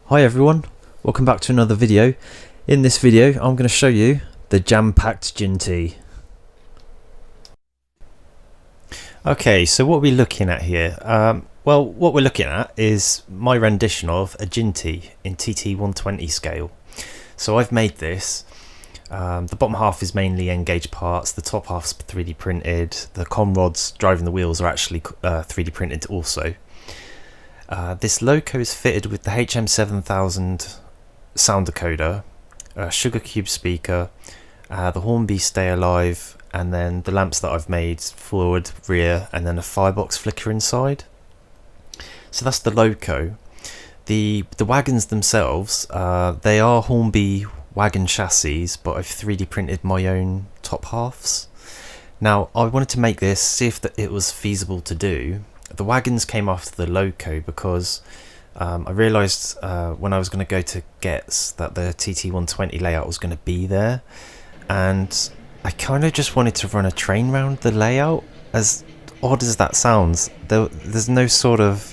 Hi everyone, welcome back to another video. In this video I'm going to show you the jam-packed Jinty. Okay, so what are we looking at here? Well, what we're looking at is my rendition of a Jinty in TT120 scale. So I've made this. The bottom half is mainly N-gauge parts, the top half's 3D printed, the con rods driving the wheels are actually 3D printed also. This loco is fitted with the HM7000 sound decoder, a sugar cube speaker, the Hornby Stay Alive, and then the lamps that I've made forward, rear, and then a firebox flicker inside. So that's the loco. The wagons themselves, they are Hornby wagon chassis, but I've 3D printed my own top halves. Now I wanted to make this, see if it was feasible to do. The wagons came after the loco because I realised when I was going to go to Getz that the TT120 layout was going to be there, and I kind of just wanted to run a train round the layout. As odd as that sounds, there's no sort of,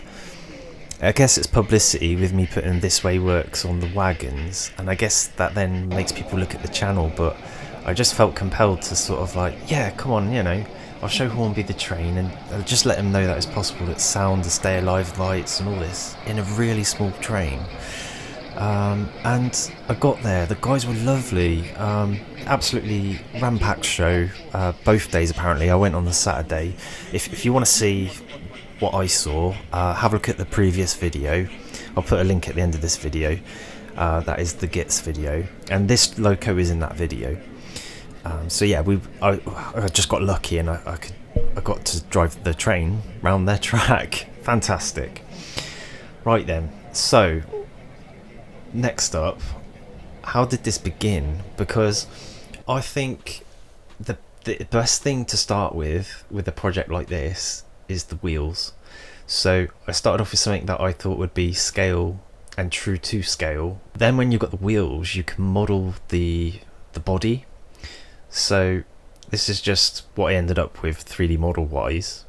I guess it's publicity with me putting This Way Works on the wagons, and I guess that then makes people look at the channel, but I just felt compelled to sort of like, yeah, come on, you know, I'll show Hornby the train and I'll just let them know that it's possible that sound, the Stay Alive lights and all this in a really small train. And I got there, the guys were lovely, absolutely ram-packed show, both days apparently. I went on the Saturday. If you want to see what I saw, have a look at the previous video. I'll put a link at the end of this video. That is the Gits video, and this loco is in that video. So yeah, I just got lucky and I got to drive the train round their track. Fantastic. Right then, so next up, how did this begin? Because I think the best thing to start with a project like this is the wheels. So I started off with something that I thought would be scale and true to scale. Then when you've got the wheels, you can model the body. So this is just what I ended up with 3D model wise.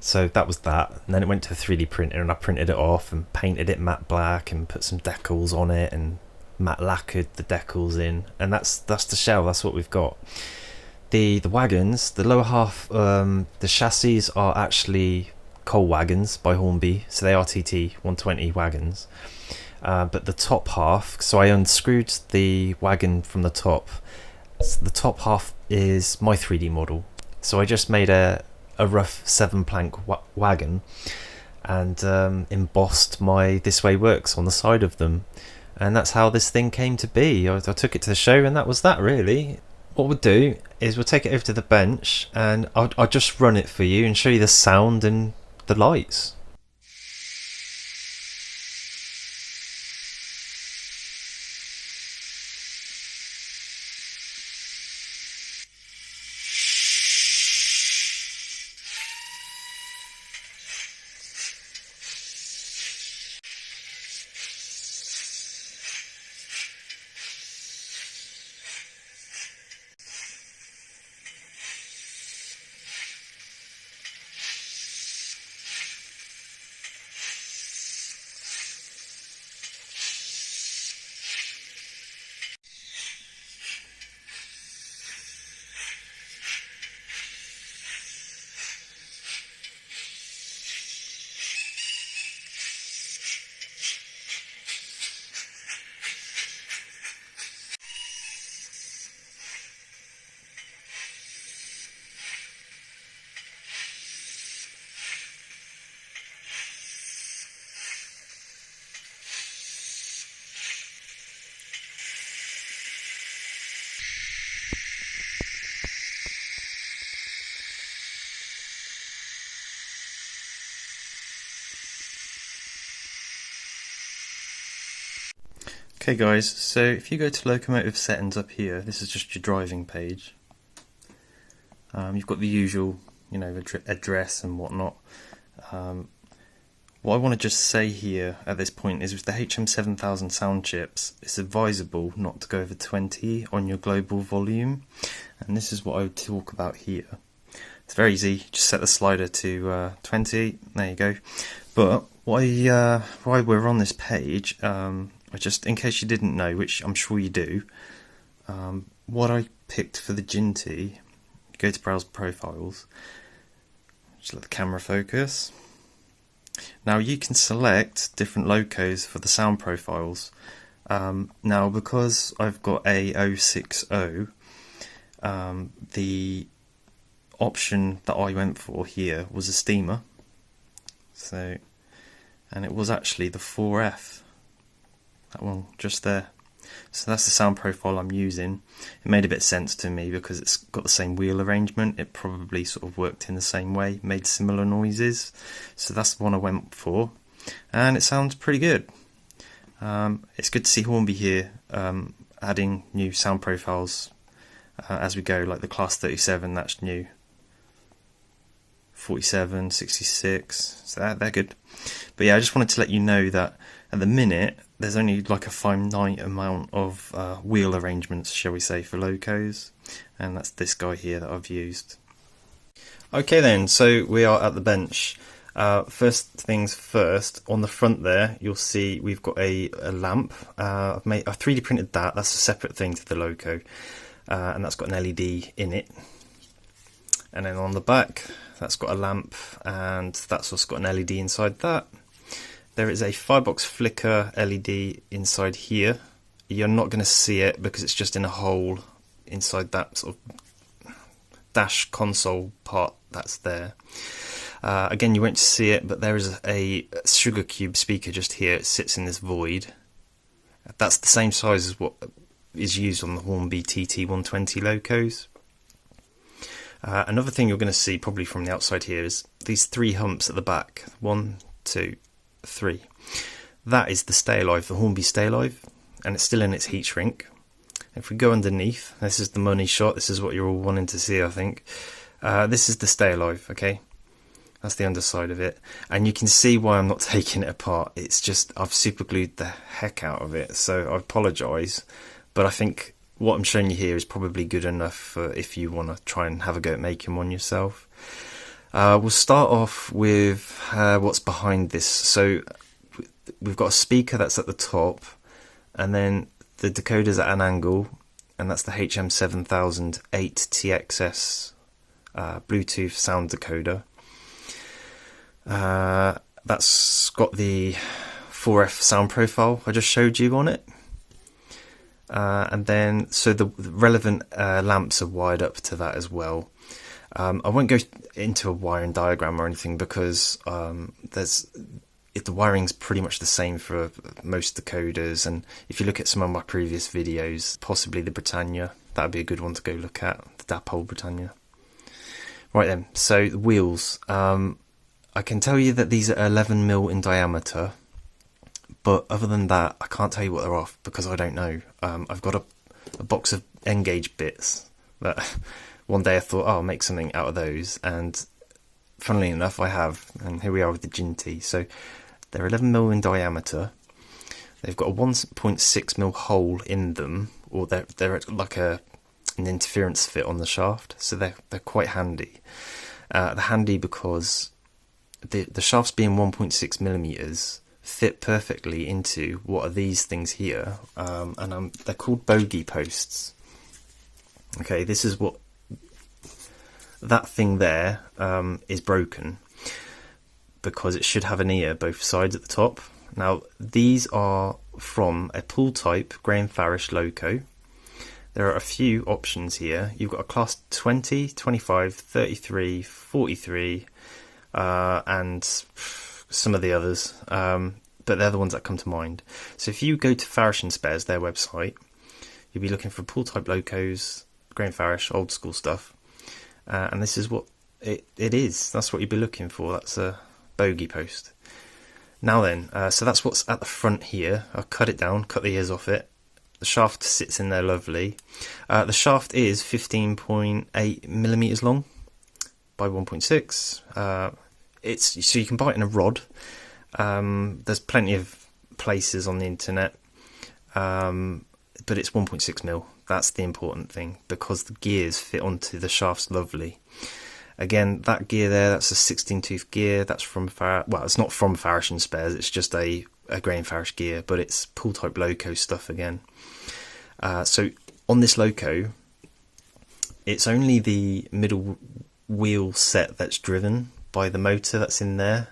So that was that, and then it went to a 3D printer and I printed it off and painted it matte black and put some decals on it and matte lacquered the decals in, and that's the shell. That's what we've got. The wagons, the lower half, the chassis are actually coal wagons by Hornby, so they are TT120 wagons. But the top half, so I unscrewed the wagon from the top. So the top half is my 3D model. So I just made a rough 7-plank wagon and embossed my This Way Works on the side of them, and that's how this thing came to be. I took it to the show and that was that really. What we'll do is we'll take it over to the bench and I'll just run it for you and show you the sound and the lights. Okay guys, so if you go to locomotive settings up here, this is just your driving page. You've got the usual, you know, address and whatnot. What I want to just say here at this point is with the HM7000 sound chips, it's advisable not to go over 20 on your global volume, and this is what I would talk about here. It's very easy, just set the slider to 20, there you go. But why we're on this page, I just, in case you didn't know, which I'm sure you do, what I picked for the Jinty, go to browse profiles, just let the camera focus. Now you can select different locos for the sound profiles. Now because I've got a 060, the option that I went for here was a steamer. So, and it was actually the 4F, that one just there. So that's the sound profile I'm using. It made a bit of sense to me because it's got the same wheel arrangement. It probably sort of worked in the same way, made similar noises. So that's the one I went for, and it sounds pretty good. It's good to see Hornby here adding new sound profiles as we go, like the Class 37, that's new. 47, 66, so they're good. But yeah, I just wanted to let you know that at the minute there's only like a finite amount of wheel arrangements, shall we say, for locos, and that's this guy here that I've used. Okay then, so we are at the bench. First things first, on the front there you'll see we've got a lamp. I've 3D printed that. That's a separate thing to the loco, and that's got an LED in it. And then on the back, that's got a lamp, and that's also got an LED inside that. There is a firebox flicker LED inside here. You're not going to see it because it's just in a hole inside that sort of dash console part that's there. Again, you won't see it, but there is a sugar cube speaker just here. It sits in this void. That's the same size as what is used on the Hornby TT120 locos. Another thing you're going to see probably from the outside here is these 3 humps at the back. 1, 2, 3. That is the Stay Alive, the Hornby Stay Alive, and it's still in its heat shrink. If we go underneath, this is the money shot. This is what you're all wanting to see, I think. This is the Stay Alive, okay? That's the underside of it, and you can see why I'm not taking it apart. It's just I've super glued the heck out of it, so I apologise, but I think what I'm showing you here is probably good enough for if you want to try and have a go at making one yourself. We'll start off with what's behind this. So we've got a speaker that's at the top, and then the decoder's at an angle, and that's the HM7008 TXS Bluetooth sound decoder. That's got the 4F sound profile I just showed you on it. And then, so the relevant lamps are wired up to that as well. I won't go into a wiring diagram or anything because the wiring's pretty much the same for most decoders, and if you look at some of my previous videos, possibly the Britannia, that would be a good one to go look at, the Dapol Britannia. Right then, so the wheels. I can tell you that these are 11mm in diameter, but other than that, I can't tell you what they're off because I don't know. I've got a box of N-gauge bits that one day I thought, oh, I'll make something out of those, and funnily enough, I have. And here we are with the Jinty. So they're 11mm in diameter. They've got a 1.6mm hole in them, or they're like an interference fit on the shaft, so they're quite handy. They're handy because the shafts being 1.6mm fit perfectly into what are these things here, and they're called bogey posts. Okay, this is what that thing there is broken because it should have an ear both sides at the top. Now these are from a pull type grain Farish loco. There are a few options here. You've got a class 20, 25, 33, 43, and some of the others, but they're the ones that come to mind. So if you go to Farish and Spares, their website, you'll be looking for pull type locos, grain Farish, old school stuff, and this is what it is. That's what you'd be looking for. That's a bogey post. Now then, so that's what's at the front here. I'll cut it down, cut the ears off it. The shaft sits in there lovely. The shaft is 15.8mm long by 1.6. It's so you can buy it in a rod. There's plenty of places on the internet, but it's 1.6mm. That's the important thing because the gears fit onto the shafts lovely. Again, that gear there, that's a 16 tooth gear. That's from well, it's not from Farish and Spares. It's just a Gray and Farish gear, but it's pull type loco stuff again. So on this loco, it's only the middle wheel set that's driven by the motor that's in there.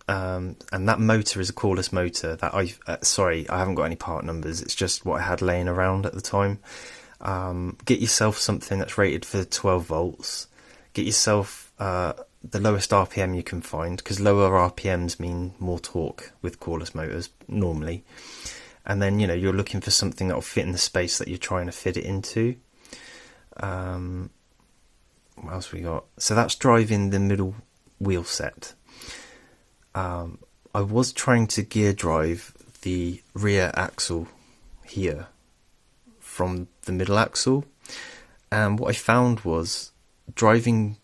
And that motor is a cordless motor that sorry, I haven't got any part numbers. It's just what I had laying around at the time. Get yourself something that's rated for 12 volts. Get yourself the lowest RPM you can find, because lower RPMs mean more torque with cordless motors normally. And then, you know, you're looking for something that will fit in the space that you're trying to fit it into. What else we got? So that's driving the middle wheel set. I was trying to gear drive the rear axle here from the middle axle, and what I found was driving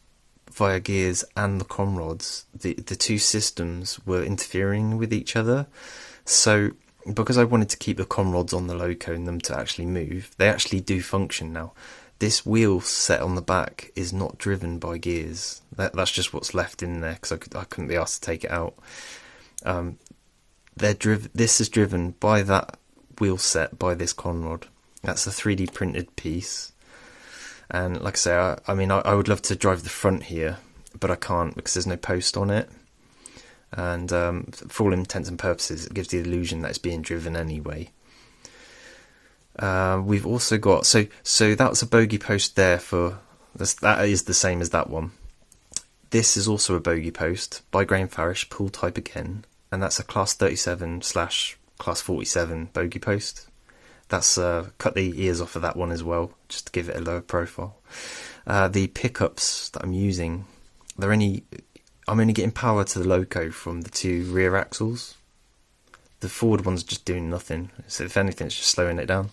via gears and the com rods, the two systems were interfering with each other. So because I wanted to keep the com rods on the loco and them to actually move, they actually do function now. This wheel set on the back is not driven by gears. That's just what's left in there, because I couldn't be asked to take it out. This is driven by that wheel set, by this con rod. That's a 3D printed piece. And like I say, I mean, I would love to drive the front here, but I can't because there's no post on it. And for all intents and purposes, it gives the illusion that it's being driven anyway. We've also got, so that's a bogey post there for this. That is the same as that one. This is also a bogey post by Gray and Farish, pull type again, and that's a class 37/class 47 bogey post. That's cut the ears off of that one as well, just to give it a lower profile. The pickups that I'm using, I'm only getting power to the loco from the two rear axles. The forward one's just doing nothing, so if anything it's just slowing it down.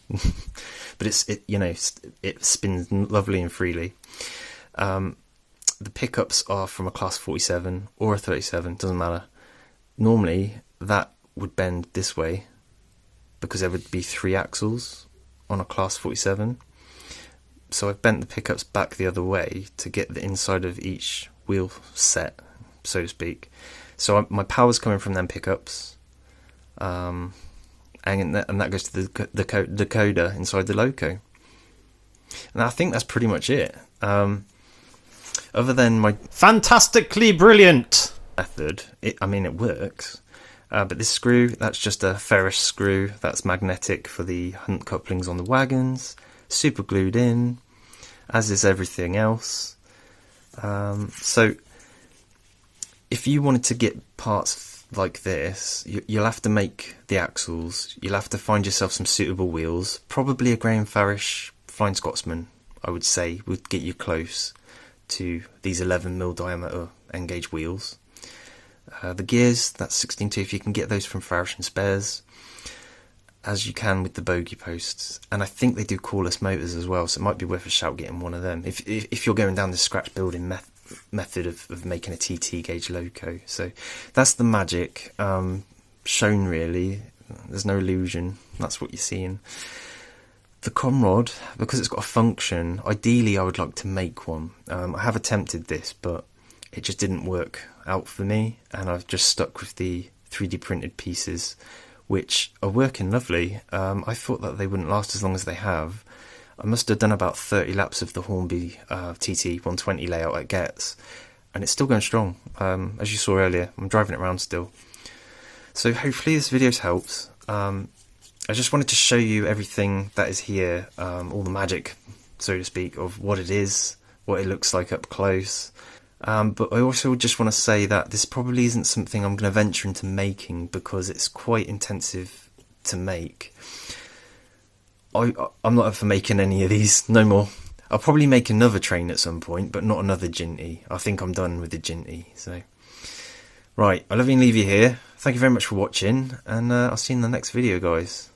But it spins lovely and freely. The pickups are from a class 47 or a 37, doesn't matter. Normally that would bend this way because there would be 3 axles on a class 47, so I've bent the pickups back the other way to get the inside of each wheel set, so to speak. So my power's coming from them pickups. And that goes to the decoder inside the loco. And I think that's pretty much it. Other than my fantastically brilliant method, it works. But this screw, that's just a ferrous screw that's magnetic for the hunt couplings on the wagons, super glued in, as is everything else. So if you wanted to get parts like this, you'll have to make the axles, you'll have to find yourself some suitable wheels. Probably a Gray and Farish Flying Scotsman, I would say, would get you close to these 11mm diameter N-gauge wheels. The gears, that's 16 tooth, you can get those from Farish and Spares, as you can with the bogey posts. And I think they do cordless motors as well, so it might be worth a shout getting one of them if you're going down the scratch building method of making a TT gauge loco. So that's the magic shown, really. There's no illusion, that's what you're seeing. The com rod, because it's got a function, ideally I would like to make one. I have attempted this, but it just didn't work out for me, and I've just stuck with the 3D printed pieces, which are working lovely. I thought that they wouldn't last as long as they have. I must have done about 30 laps of the Hornby TT120 layout it gets, and it's still going strong. As you saw earlier, I'm driving it around still. So hopefully this video's helped. I just wanted to show you everything that is here, all the magic, so to speak, of what it is, what it looks like up close. But I also just want to say that this probably isn't something I'm going to venture into making, because it's quite intensive to make. I'm not up for making any of these, no more. I'll probably make another train at some point, but not another Jinty. I think I'm done with the Jinty. So, right, I love you and leave you here. Thank you very much for watching, and I'll see you in the next video, guys.